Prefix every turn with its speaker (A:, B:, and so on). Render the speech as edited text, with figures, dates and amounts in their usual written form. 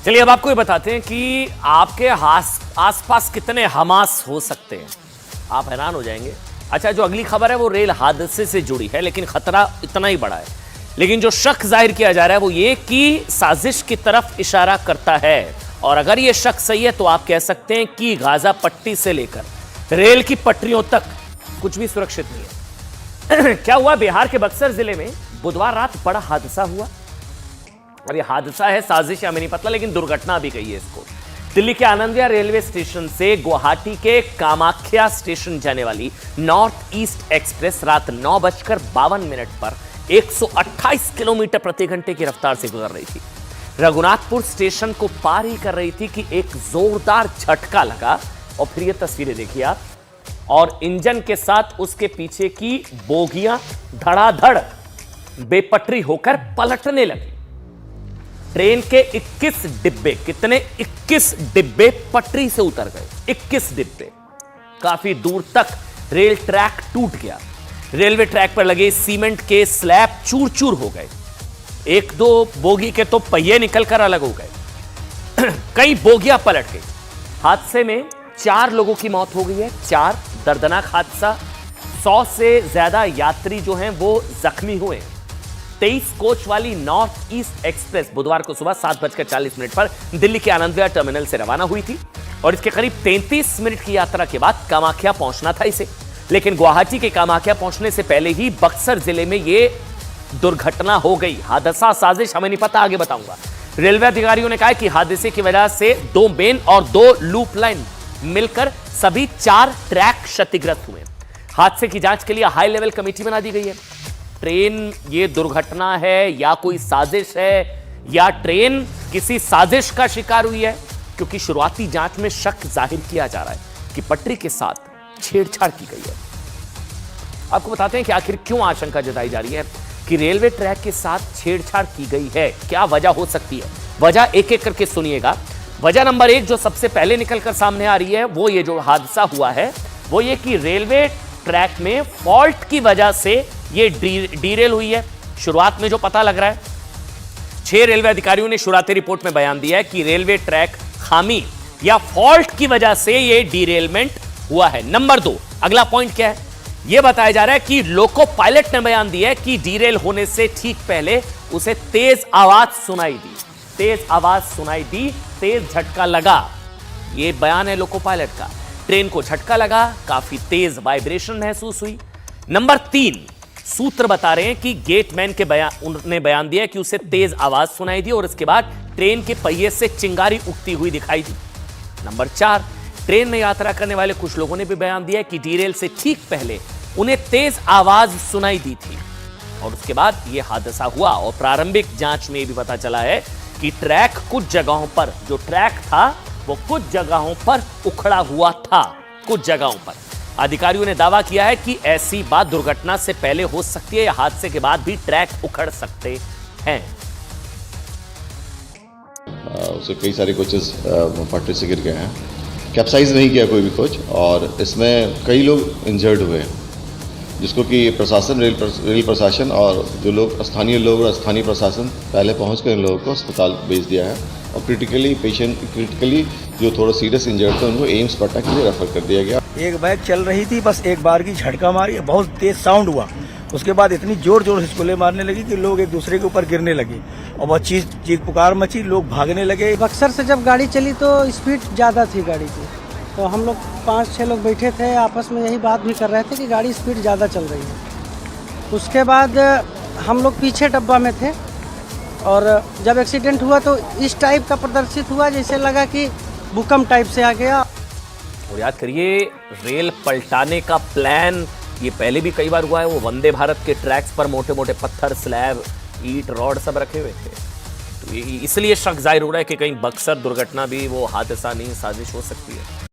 A: चलिए अब आपको ये बताते हैं कि आपके आसपास कितने हमास हो सकते हैं। आप हैरान हो जाएंगे। अच्छा, जो अगली खबर है वो रेल हादसे से जुड़ी है, लेकिन खतरा इतना ही बड़ा है। लेकिन जो शक जाहिर किया जा रहा है वो ये कि साजिश की तरफ इशारा करता है, और अगर ये शक सही है तो आप कह सकते हैं कि गाजा पट्टी से लेकर रेल की पटरियों तक कुछ भी सुरक्षित नहीं है। क्या हुआ, बिहार के बक्सर जिले में बुधवार रात बड़ा हादसा हुआ। और ये हादसा है साजिश या हमें नहीं पता, लेकिन दुर्घटना भी कही है इसको। दिल्ली के आनंद विहार रेलवे स्टेशन से गुवाहाटी के कामाख्या स्टेशन जाने वाली नॉर्थ ईस्ट एक्सप्रेस रात 9:52 पर 128 किलोमीटर प्रति घंटे की रफ्तार से गुजर रही थी। रघुनाथपुर स्टेशन को पार ही कर रही थी कि एक जोरदार झटका लगा, और फिर ये तस्वीरें देखिए आप, और इंजन के साथ उसके पीछे की बोगियां धड़ाधड़ बेपटरी होकर पलटने लगी। ट्रेन के 21 डिब्बे, कितने 21 डिब्बे पटरी से उतर गए। 21 डिब्बे। काफी दूर तक रेल ट्रैक टूट गया। रेलवे ट्रैक पर लगे सीमेंट के स्लैब चूर चूर हो गए। एक दो बोगी के तो पहिए निकलकर अलग हो गए। कई बोगियां पलट गई। हादसे में 4 लोगों की मौत हो गई है। 4 दर्दनाक हादसा। 100 से ज्यादा यात्री जो हैं वो जख्मी हुए। 23 कोच वाली नॉर्थ ईस्ट एक्सप्रेस बुधवार को सुबह 7:40 पर दिल्ली के आनंद विहार टर्मिनल से रवाना हुई थी, और इसके करीब 33 मिनट की यात्रा के बाद कामाख्या पहुंचना था इसे। लेकिन गुवाहाटी के कामाख्या पहुंचने से पहले ही बक्सर जिले में यह दुर्घटना हो गई। हादसा साजिश हमें नहीं पता, आगे बताऊंगा। रेलवे अधिकारियों ने कहा कि हादसे की वजह से 2 मेन और 2 लूप लाइन मिलकर सभी 4 ट्रैक क्षतिग्रस्त हुए। हादसे की जांच के लिए हाई लेवल कमेटी बना दी गई है। ट्रेन ये दुर्घटना है या कोई साजिश है, या ट्रेन किसी साजिश का शिकार हुई है, क्योंकि शुरुआती जांच में शक जाहिर किया जा रहा है कि पटरी के साथ छेड़छाड़ की गई है। आपको बताते हैं कि आखिर क्यों आशंका जताई जा रही है कि रेलवे ट्रैक के साथ छेड़छाड़ की गई है। क्या वजह हो सकती है? वजह एक एक करके सुनिएगा। वजह नंबर 1 जो सबसे पहले निकलकर सामने आ रही है वो ये जो हादसा हुआ है वो ये कि रेलवे ट्रैक में फॉल्ट की वजह से ये डीरेल हुई है। शुरुआत में जो पता लग रहा है, 6 रेलवे अधिकारियों ने शुरुआती रिपोर्ट में बयान दिया है कि रेलवे ट्रैक खामी या फॉल्ट की वजह से ये डीरेलमेंट हुआ है। नंबर 2 अगला पॉइंट क्या है, यह बताया जा रहा है कि लोको पायलट ने बयान दिया है कि डीरेल होने से ठीक पहले उसे तेज आवाज सुनाई दी। तेज झटका लगा, यह बयान है लोको पायलट का। ट्रेन को झटका लगा, काफी तेज वाइब्रेशन महसूस हुई। नंबर 3 सूत्र बता रहे हैं कि गेटमैन के उन्होंने बयान दिया कि उसे तेज आवाज सुनाई दी, और इसके बाद ट्रेन के पहिए से चिंगारी उठती हुई दिखाई दी। नंबर 4 ट्रेन में यात्रा करने वाले कुछ लोगों ने भी बयान दिया कि डीरेल से ठीक पहले उन्हें तेज आवाज सुनाई दी थी, और उसके बाद यह हादसा हुआ। और प्रारंभिक जांच में भी पता चला है कि ट्रैक कुछ जगहों पर, जो ट्रैक था वो कुछ जगहों पर उखड़ा हुआ था। कुछ जगहों पर अधिकारियों ने दावा किया है कि ऐसी बात दुर्घटना से पहले हो सकती है या हादसे के बाद भी ट्रैक उखड़ सकते हैं।
B: उसे कई सारे कोचेस पटरी से गिर गए हैं। कैप्साइज नहीं किया कोई भी कोच, और इसमें कई लोग इंजर्ड हुए हैं, जिसको कि प्रशासन, रेल प्रशासन और जो लोग स्थानीय लोग और स्थानीय प्रशासन पहले पहुंचकर इन लोगों को अस्पताल भेज दिया है, और क्रिटिकली जो थोड़ा सीरियस इंजर्ड थे उनको एम्स पटना के लिए रेफर कर दिया गया।
C: एक बाइक चल रही थी, बस एक बार की झटका मारी, बहुत तेज साउंड हुआ। उसके बाद इतनी जोर जोर से चुले मारने लगी कि लोग एक दूसरे के ऊपर गिरने लगे, और बहुत चीख पुकार मची, लोग भागने लगे।
D: बक्सर से जब गाड़ी चली तो स्पीड ज़्यादा थी गाड़ी की, तो हम लोग 5-6 लोग बैठे थे, आपस में यही बात भी कर रहे थे कि गाड़ी स्पीड ज़्यादा चल रही है। उसके बाद हम लोग पीछे डब्बा में थे, और जब एक्सीडेंट हुआ तो इस टाइप का प्रदर्शित हुआ जैसे लगा कि भूकंप टाइप से आ गया।
A: और याद करिए, रेल पलटाने का प्लान ये पहले भी कई बार हुआ है। वो वंदे भारत के ट्रैक्स पर मोटे मोटे पत्थर, स्लैब, ईंट, रॉड सब रखे हुए थे। तो इसलिए शक जाहिर हो रहा है कि कहीं बक्सर दुर्घटना भी वो हादसा नहीं, साजिश हो सकती है।